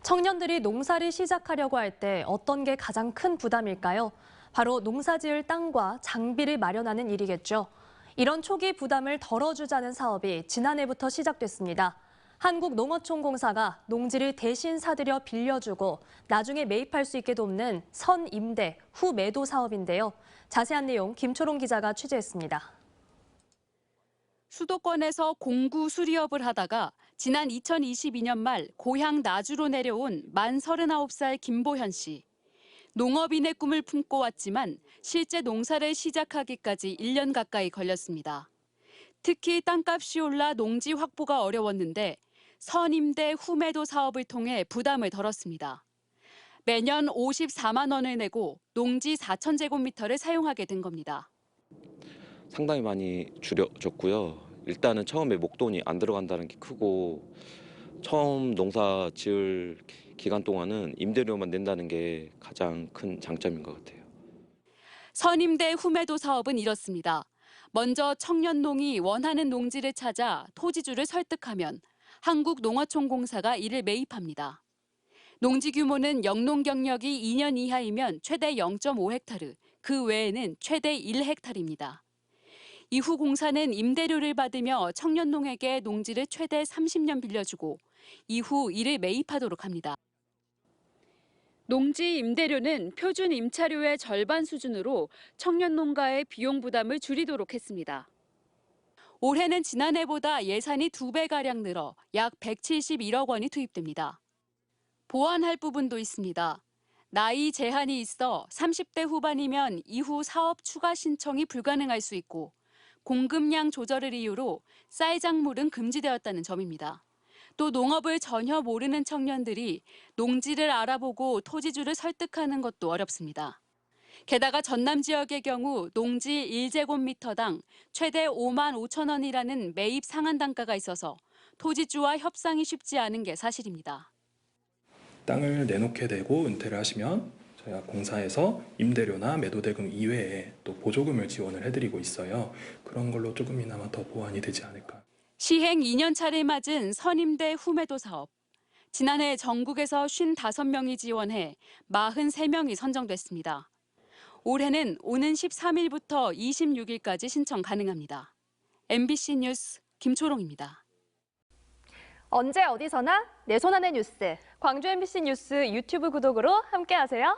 청년들이 농사를 시작하려고 할 때 어떤 게 가장 큰 부담일까요? 바로 농사지을 땅과 장비를 마련하는 일이겠죠. 이런 초기 부담을 덜어주자는 사업이 지난해부터 시작됐습니다. 한국농어촌공사가 농지를 대신 사들여 빌려주고 나중에 매입할 수 있게 돕는 선임대, 후매도 사업인데요. 자세한 내용 김초롱 기자가 취재했습니다. 수도권에서 공구 수리업을 하다가 지난 2022년 말 고향 나주로 내려온 만 39살 김보현 씨. 농업인의 꿈을 품고 왔지만 실제 농사를 시작하기까지 1년 가까이 걸렸습니다. 특히 땅값이 올라 농지 확보가 어려웠는데 선임대 후매도 사업을 통해 부담을 덜었습니다. 매년 54만 원을 내고 농지 4,000제곱미터를 사용하게 된 겁니다. 상당히 많이 줄여졌고요. 일단은 처음에 목돈이 안 들어간다는 게 크고 처음 농사 지을 기간 동안은 임대료만 낸다는 게 가장 큰 장점인 것 같아요. 선임대 후매도 사업은 이렇습니다. 먼저 청년농이 원하는 농지를 찾아 토지주를 설득하면 한국농어촌공사가 이를 매입합니다. 농지 규모는 영농 경력이 2년 이하이면 최대 0.5헥타르, 그 외에는 최대 1헥타르입니다. 이후 공사는 임대료를 받으며 청년농에게 농지를 최대 30년 빌려주고 이후 이를 매입하도록 합니다. 농지 임대료는 표준 임차료의 절반 수준으로 청년 농가의 비용 부담을 줄이도록 했습니다. 올해는 지난해보다 예산이 2배가량 늘어 약 171억 원이 투입됩니다. 보완할 부분도 있습니다. 나이 제한이 있어 30대 후반이면 이후 사업 추가 신청이 불가능할 수 있고 공급량 조절을 이유로 쌀작물은 금지되었다는 점입니다. 또 농업을 전혀 모르는 청년들이 농지를 알아보고 토지주를 설득하는 것도 어렵습니다. 게다가 전남 지역의 경우 농지 1제곱미터당 최대 5만 5천 원이라는 매입 상한 단가가 있어서 토지주와 협상이 쉽지 않은 게 사실입니다. 땅을 내놓게 되고 은퇴를 하시면 저희가 공사에서 임대료나 매도대금 이외에 또 보조금을 지원을 해드리고 있어요. 그런 걸로 조금이나마 더 보완이 되지 않을까. 시행 2년 차를 맞은 선임대 후매도 사업. 지난해 전국에서 55명이 지원해 43명이 선정됐습니다. 올해는 오는 13일부터 26일까지 신청 가능합니다. MBC 뉴스 김초롱입니다. 언제 어디서나 내 손 안의 뉴스. 광주 MBC 뉴스 유튜브 구독으로 함께하세요.